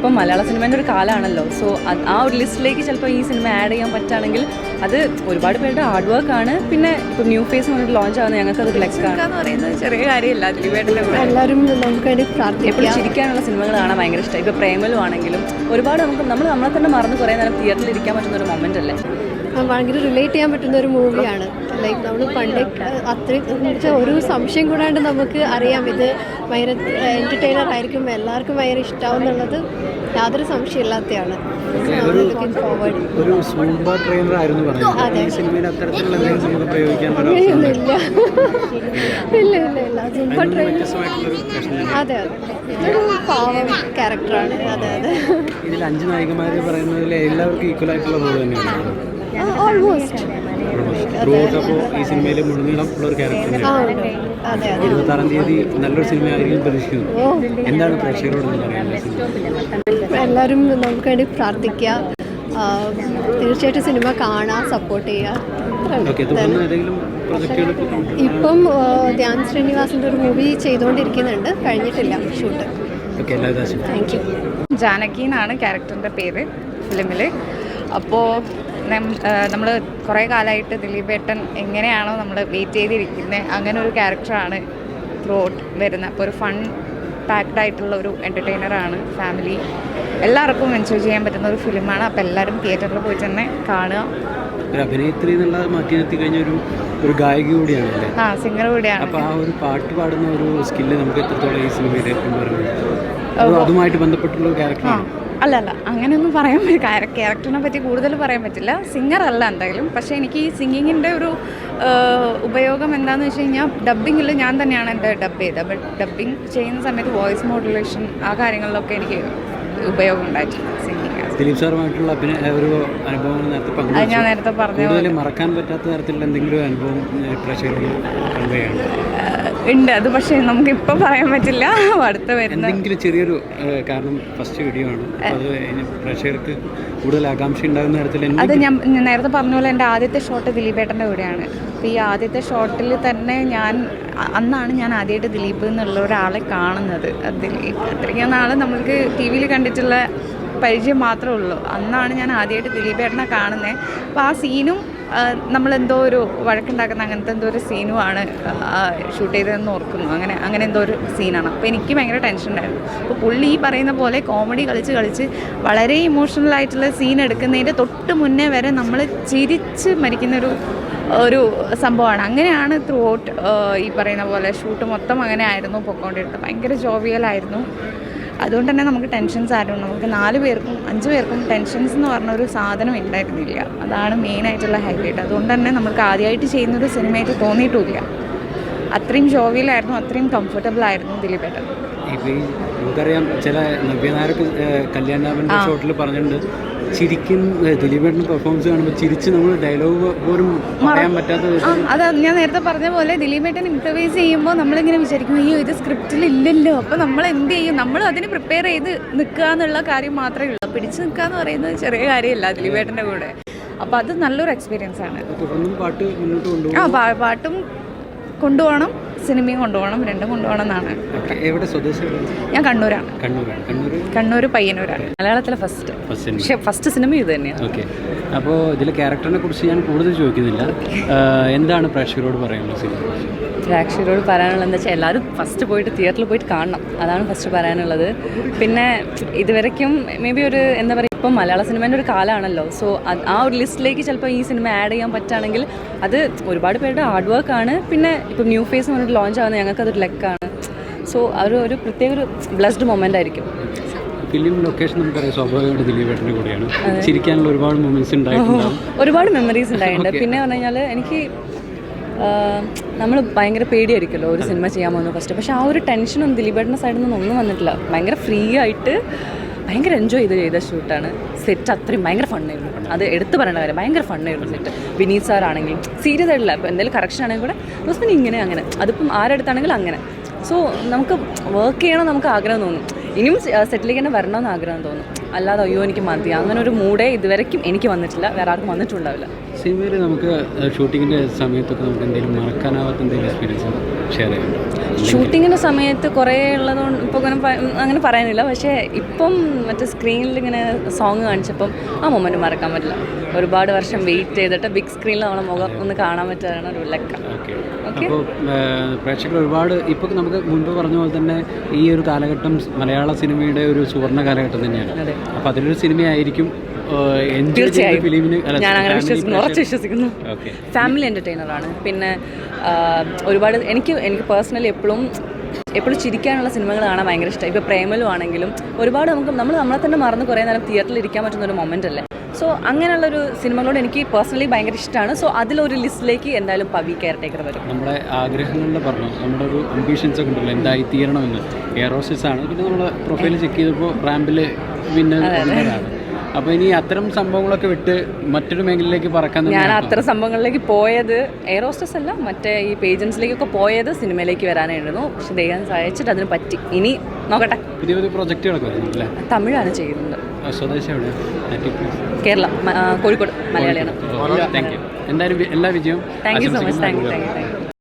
ഇപ്പം മലയാള സിനിമേൻ്റെ ഒരു കാലമാണല്ലോ. സോ ആ ഒരു ലിസ്റ്റിലേക്ക് ചിലപ്പോൾ ഈ സിനിമ ആഡ് ചെയ്യാൻ പറ്റുകയാണെങ്കിൽ അത് ഒരുപാട് പേരുടെ ഹാർഡ് വർക്കാണ്. പിന്നെ ഇപ്പം ന്യൂ ഫേസ് വന്നിട്ട് ലോഞ്ച് ആവുന്നത് ഞങ്ങൾക്ക് അത് ബ്ലെക്സാന്ന് പറയുന്നത് ചെറിയ കാര്യമില്ല. ദിലീപേട്ടൻ്റെ കൂടെ എല്ലാവരും നമുക്ക് വേണ്ടി എപ്പോഴും ചിരിക്കാനുള്ള സിനിമകൾ കാണാൻ ഭയങ്കര ഇഷ്ടമായി. ഇപ്പോൾ പ്രേമലും ആണെങ്കിലും ഒരുപാട് നമ്മളെ തന്നെ മറന്ന് കുറേ നേരം തിയേറ്ററിൽ ഇരിക്കാൻ പറ്റുന്ന ഒരു മൊമെൻ്റ് അല്ലേ. ഭയങ്കര റിലേറ്റ് ചെയ്യാൻ പറ്റുന്ന ഒരു മൂവിയാണ്. ലൈക്ക് നമ്മൾ പണ്ട് അത്രയും ഒരു സംശയം കൂടാണ്ട് നമുക്ക് അറിയാം ഇത് ഭയങ്കര എൻ്റർടൈനർ ആയിരിക്കും, എല്ലാവർക്കും ഭയങ്കര ഇഷ്ടമാവും എന്നുള്ളത് യാതൊരു സംശയമില്ലാത്തതാണ്. ഇല്ല സൂപ്പർ ട്രെയിനർ. അതെ ഇതൊരു പാവം ക്യാരക്ടറാണ്. അതെ ഇതിൽ 5 നായികമാർ പറയുന്നതിൽ എല്ലാവർക്കും ഈക്വൽ ആയിട്ടുള്ള റോൾ തന്നെയാണ്. ഓൾമോസ്റ്റ് ഈ സിനിമയിൽ മുഴുനീളം ഉള്ള ഒരു ക്യാരക്ടർ 26-ാം തീയതി നല്ലൊരു സിനിമ ആയിരിക്കും പ്രതീക്ഷിക്കുന്നു. എന്താണ് പ്രേക്ഷകരോട് പറയാനുള്ളത്? എല്ലാവരും നമുക്ക് വേണ്ടി പ്രാർത്ഥിക്കുക, തീർച്ചയായിട്ടും സിനിമ കാണാൻ സപ്പോർട്ട് ചെയ്യുക. ഇപ്പം ധ്യാൻ ശ്രീനിവാസിൻ്റെ ഒരു മൂവി ചെയ്തുകൊണ്ടിരിക്കുന്നുണ്ട്, കഴിഞ്ഞിട്ടില്ല ഷൂട്ട്. Thank you. ജാനകി എന്നാണ് ക്യാരക്ടറിൻ്റെ പേര് ഫിലിമിൽ. അപ്പോൾ നമ്മൾ കുറേ കാലമായിട്ട് ദിലീപേട്ടൻ എങ്ങനെയാണോ നമ്മൾ വെയിറ്റ് ചെയ്തിരിക്കുന്നത് അങ്ങനെ ഒരു ക്യാരക്ടറാണ് ത്രൂ ഔട്ട് വരുന്നത്. അപ്പോൾ ഒരു ഫൺ പാക്ഡ് ആയിട്ടുള്ള ഒരു എൻ്റർടൈനറാണ്. ഫാമിലി എല്ലാവർക്കും എൻജോയ് ചെയ്യാൻ പറ്റുന്ന ഒരു ഫിലിമാണ്. അപ്പോൾ എല്ലാവരും തിയേറ്ററിൽ പോയി തന്നെ കാണുക. അഭിനേത്രി എന്നുള്ളത് മാറ്റി നിർത്തി കഴിഞ്ഞ ഒരു ഗായിക കൂടിയാണ്. സിംഗർ കൂടിയാണ്. അപ്പോൾ ആ ഒരു പാട്ട് പാടുന്ന ഒരു സ്കില്ല് നമുക്ക് എത്രത്തോളം ഈ സിനിമയിൽ അതുമായിട്ട് ബന്ധപ്പെട്ടുള്ള ഒരു ക്യാരക്ടറാണ്? അല്ല അങ്ങനെയൊന്നും പറയാൻ ക്യാരക്ടറിനെ പറ്റി കൂടുതൽ പറയാൻ പറ്റില്ല. സിംഗർ അല്ല എന്തായാലും. പക്ഷേ എനിക്ക് ഈ സിംഗിങ്ങിൻ്റെ ഒരു ഉപയോഗം എന്താണെന്ന് വെച്ച് കഴിഞ്ഞാൽ ഡബ്ബിങ്ങിൽ ഞാൻ തന്നെയാണ് എൻ്റെ ഡബ് ചെയ്തത്. ബട്ട് ഡബ്ബിങ് ചെയ്യുന്ന സമയത്ത് വോയിസ് മോഡുലേഷൻ ആ കാര്യങ്ങളിലൊക്കെ എനിക്ക് ഉപയോഗം ഉണ്ടായിട്ടില്ല. സിംഗിങ് ദിലീപ് സാറുമായിട്ടുള്ള ഒരു അനുഭവം ഞാൻ നേരത്തെ പറഞ്ഞു. മറക്കാൻ പറ്റാത്ത തരത്തിലുള്ള എന്തെങ്കിലും അനുഭവം പ്രേക്ഷകരോട് ഉണ്ട്. അത് പക്ഷേ നമുക്കിപ്പോൾ പറയാൻ പറ്റില്ല. അടുത്ത വരുന്ന എന്തെങ്കിലും ചെറിയൊരു കാരണം ഫസ്റ്റ് വീഡിയോ ആണ്, അത് പ്രേക്ഷകർക്ക് കൂടുതൽ ആകാംക്ഷ ഉണ്ടാകുന്ന തരത്തിൽ. അത് ഞാൻ നേരത്തെ പറഞ്ഞ പോലെ എൻ്റെ ആദ്യത്തെ ഷോട്ട് ദിലീപേട്ടൻ്റെ കൂടെയാണ്. അപ്പോൾ ഈ ആദ്യത്തെ ഷോട്ടിൽ തന്നെ അന്നാണ് ഞാൻ ആദ്യമായിട്ട് ദിലീപ് എന്നുള്ള ഒരാളെ കാണുന്നത്. അത്രയും നാൾ നമ്മൾക്ക് ടി വിയിൽ കണ്ടിട്ടുള്ള പരിചയം മാത്രമേ ഉള്ളൂ. അന്നാണ് ഞാൻ ആദ്യമായിട്ട് ദിലീപേട്ടനെ കാണുന്നത്. അപ്പോൾ ആ സീനും നമ്മളെന്തോ ഒരു വഴക്കുണ്ടാക്കുന്ന അങ്ങനത്തെ എന്തോ ഒരു സീനുമാണ് ഷൂട്ട് ചെയ്തതെന്ന് ഓർക്കുന്നു. അങ്ങനെ എന്തോ ഒരു സീനാണ്. അപ്പോൾ എനിക്ക് ഭയങ്കര ടെൻഷൻ ഉണ്ടായിരുന്നു. അപ്പോൾ പുള്ളി ഈ പറയുന്ന പോലെ കോമഡി കളിച്ച് വളരെ ഇമോഷണൽ ആയിട്ടുള്ള സീൻ എടുക്കുന്നതിൻ്റെ തൊട്ട് മുന്നേ വരെ നമ്മൾ ചിരിച്ച് മരിക്കുന്നൊരു സംഭവമാണ്. അങ്ങനെയാണ് ത്രൂ ഔട്ട് ഈ പറയുന്ന പോലെ ഷൂട്ട് മൊത്തം അങ്ങനെ ആയിരുന്നു പൊയ്ക്കൊണ്ടിരുന്നത്. ഭയങ്കര ജോവിയലായിരുന്നു. അതുകൊണ്ട് തന്നെ നമുക്ക് ടെൻഷൻസ് ആയിരുന്നു. നമുക്ക് 4 പേർക്കും 5 പേർക്കും ടെൻഷൻസ് എന്ന് പറഞ്ഞൊരു സാധനം ഉണ്ടായിരുന്നില്ല. അതാണ് മെയിനായിട്ടുള്ള ഹൈലൈറ്റ്. അതുകൊണ്ട് തന്നെ നമുക്ക് ആദ്യമായിട്ട് ചെയ്യുന്നൊരു സിനിമയായിട്ട് തോന്നിയിട്ടുമില്ല. അത്രയും ജോവിയലായിരുന്നു, അത്രയും കംഫർട്ടബിൾ ആയിരുന്നു ദിലീപേട്ടൻ. നമുക്കറിയാം ചില നവ്യനായർക്ക് കല്യാണാമൻ്റെ ഷോട്ടിൽ പറഞ്ഞിട്ടുണ്ട്, ശരിക്കും ദിലീപേട്ടൻ്റെ പെർഫോമൻസ് കാണുമ്പോൾ ചിരിച്ച് നമ്മൾ ഡയലോഗ് പോലും പറയാൻ പറ്റാത്ത. അത് ഞാൻ നേരത്തെ പറഞ്ഞ പോലെ ദിലീപേട്ടൻ ഇംപ്രവൈസ് ചെയ്യുമ്പോൾ നമ്മളിങ്ങനെ വിചാരിക്കും അയ്യോ ഇത് സ്ക്രിപ്റ്റിൽ ഇല്ലല്ലോ. അപ്പോൾ നമ്മൾ എന്ത് ചെയ്യും? നമ്മൾ അതിന് പ്രിപ്പയർ ചെയ്ത് നിൽക്കുക എന്നുള്ള കാര്യം മാത്രമേ ഉള്ളൂ. പിടിച്ച് നിൽക്കുക എന്ന് പറയുന്നത് ചെറിയ കാര്യമല്ല ദിലീപേട്ടൻ്റെ കൂടെ. അപ്പോൾ അത് നല്ലൊരു എക്സ്പീരിയൻസ് ആണ്. പാട്ടും കൊണ്ടുപോകണം, സിനിമയും കൊണ്ടുപോകണം, രണ്ടും കൊണ്ടുപോകണം എന്നാണ്. ഞാൻ കണ്ണൂരാണ്. കണ്ണൂർ പയ്യന്നൂരാണ്. മലയാളത്തിലെ ഫസ്റ്റ് സിനിമ ഇത് തന്നെയാണ്. ഓക്കെ. അപ്പോൾ ഇതിലെ ക്യാരക്ടറിനെ കുറിച്ച് ഞാൻ കൂടുതൽ ചോദിക്കുന്നില്ല. എന്താണ് പ്രേക്ഷകരോട് പറയാനുള്ളത്? പ്രേക്ഷകരോട് പറയാനുള്ളത് എന്താ വെച്ചാൽ എല്ലാവരും ഫസ്റ്റ് പോയിട്ട് തിയേറ്ററിൽ പോയിട്ട് കാണണം. അതാണ് ഫസ്റ്റ് പറയാനുള്ളത്. പിന്നെ ഇതുവരെയ്ക്കും മേ ബി ഒരു എന്താ പറയുക, ഇപ്പം മലയാള സിനിമേൻ്റെ ഒരു കാലമാണല്ലോ. സോ ആ ഒരു ലിസ്റ്റിലേക്ക് ചിലപ്പോൾ ഈ സിനിമ ആഡ് ചെയ്യാൻ പറ്റുകയാണെങ്കിൽ അത് ഒരുപാട് പേരുടെ ഹാർഡ് വർക്കാണ്. പിന്നെ ഇപ്പം ന്യൂ ഫേസ് വന്നിട്ട് ലോഞ്ച് ആവുന്നത് ഞങ്ങൾക്കതൊരു ലക്കാണ്. സോ ഒരു പ്രത്യേക ഒരു ബ്ലെസ്ഡ് മൊമെൻ്റ് ആയിരിക്കും. ഫിലിം ലൊക്കേഷൻ നമുക്കറിയാം സ്വാഭാവികമായിട്ട് ദിലീപേട്ടൻ്റെ കൂടെയാണ്. ചിരിക്കാനുള്ള ഒരുപാട് മൊമെൻറ്റ്സ് ഉണ്ടായിട്ടുണ്ടാവും, ഒരുപാട് മെമ്മറീസ് ഉണ്ടായിട്ടുണ്ട്. പിന്നെ പറഞ്ഞു കഴിഞ്ഞാൽ എനിക്ക് നമ്മൾ ഭയങ്കര പേടിയായിരിക്കുമല്ലോ ഒരു സിനിമ ചെയ്യാൻ പോകുന്നത് ഫസ്റ്റ്. പക്ഷേ ആ ഒരു ടെൻഷനൊന്നും ദിലീപേട്ടൻ്റെ സൈഡിൽ നിന്നൊന്നും ഒന്നും വന്നിട്ടില്ല. ഭയങ്കര ഫ്രീ ആയിട്ട് ഭയങ്കര എൻജോയ് ചെയ്ത ഷൂട്ടാണ്. സെറ്റ് അത്രയും ഭയങ്കര ഫണ്ണായിരുന്നു. അത് എടുത്ത് പറയേണ്ട കാര്യം, ഭയങ്കര ഫണ്ണായിരുന്നു സെറ്റ്. വിനീത് സാർ ആണെങ്കിലും സീരിയസ് ആയിട്ടില്ല. ഇപ്പോൾ എന്തെങ്കിലും കറക്ഷൻ ആണെങ്കിൽ കൂടെ റോസ്മിൻ ഇങ്ങനെ അങ്ങനെ, അതിപ്പം ആരെടുത്താണെങ്കിലും അങ്ങനെ. സോ നമുക്ക് വർക്ക് ചെയ്യണം, നമുക്ക് ആഗ്രഹം തോന്നും. ഇനിയും സെറ്റിലേക്ക് തന്നെ വരണമെന്ന് ആഗ്രഹം തോന്നും. അല്ലാതെ അയ്യോ എനിക്ക് മതി അങ്ങനെ ഒരു മൂഡേ ഇതുവരെയ്ക്കും എനിക്ക് വന്നിട്ടില്ല, വേറെ ആർക്കും വന്നിട്ടുണ്ടാവില്ല. സിനിമയിൽ നമുക്ക് ഷൂട്ടിങ്ങിൻ്റെ സമയത്തൊക്കെ നമുക്ക് എന്തെങ്കിലും മറക്കാനാവാത്ത എന്തെങ്കിലും എക്സ്പീരിയൻസ് ഷെയർ ചെയ്യുന്നുണ്ടോ? ഷൂട്ടിങ്ങിൻ്റെ സമയത്ത് കുറേ ഉള്ളതുകൊണ്ട് ഇപ്പോൾ അങ്ങനെ പറയാനില്ല. പക്ഷേ ഇപ്പം മറ്റേ സ്ക്രീനിൽ ഇങ്ങനെ സോങ് കാണിച്ചപ്പം ആ മൊമെൻറ്റ് മറക്കാൻ പറ്റില്ല. ഒരുപാട് വർഷം വെയിറ്റ് ചെയ്തിട്ട് ബിഗ് സ്ക്രീനിൽ നമ്മളെ മുഖം ഒന്ന് കാണാൻ പറ്റുകയാണ് ഒരു ലക്ക. ഓക്കെ. അപ്പോൾ പ്രേക്ഷകർ ഒരുപാട് ഇപ്പോൾ നമുക്ക് മുൻപ് പറഞ്ഞ പോലെ തന്നെ ഈ ഒരു കാലഘട്ടം മലയാള സിനിമയുടെ ഒരു സുവർണ്ണ കാലഘട്ടം തന്നെയാണ്. അപ്പോൾ അതിലൊരു സിനിമയായിരിക്കും തീർച്ചയായും ഞാൻ അങ്ങനെ വിശ്വസിക്കുന്നു, ഉറച്ച് വിശ്വസിക്കുന്നു. ഫാമിലി എൻ്റർടൈനറാണ്. പിന്നെ ഒരുപാട് എനിക്ക് പേഴ്സണലി എപ്പോഴും ചിരിക്കാനുള്ള സിനിമകൾ കാണാൻ ഭയങ്കര ഇഷ്ടമാണ്. ഇപ്പോൾ പ്രേമലു ആണെങ്കിലും ഒരുപാട് നമ്മളെ തന്നെ മറന്ന് കുറേ നേരം തിയേറ്ററിൽ ഇരിക്കാൻ പറ്റുന്ന ഒരു മൊമെൻ്റ് അല്ലേ. സോ അങ്ങനെയുള്ളൊരു സിനിമകളോട് എനിക്ക് പേഴ്സണലി ഭയങ്കര ഇഷ്ടമാണ്. സോ അതിലൊരു ലിസ്റ്റിലേക്ക് എന്തായാലും പവി കെയർ ടേക്കർ വരും. നമ്മുടെ ആഗ്രഹങ്ങളിൽ പറഞ്ഞു, നമ്മുടെ ഒരു അംബീഷൻസ് ഒക്കെ ഉണ്ടല്ലോ, എന്തായി തീരണമെന്ന്. എയർ ഹോസ്റ്റസ് ആണ്. പിന്നെ നമ്മൾ പ്രൊഫൈൽ ചെക്ക് ചെയ്തപ്പോൾ റാമ്പിൽ വിന്നറാണ്. അപ്പോൾ ഇനി അത്തരം സംഭവങ്ങളൊക്കെ വിട്ട് മറ്റൊരു മേഖലയിലേക്ക് പറക്കാൻ ഞാൻ അത്തരം സംഭവങ്ങളിലേക്ക് പോയത് എയർ ഹോസ്റ്റസ് അല്ല, മറ്റേ ഈ പേജൻസിലേക്കൊക്കെ പോയത് സിനിമയിലേക്ക് വരാനായിരുന്നു. പക്ഷെ ദൈവം സഹായിച്ചിട്ട് അതിന് പറ്റി. ഇനി നോക്കട്ടെ. പുതിയ പുതിയ പ്രൊജക്റ്റുകളൊക്കെ വരുന്നുണ്ടല്ലേ? തമിഴാണ് ചെയ്യുന്നത്. സ്വദേശം എവിടെയാണ്? കേരള, കോഴിക്കോട്. മലയാളിയാണ്. Thank you. എന്തായാലും എല്ലാ വിജയവും. Thank you so much. Thank you.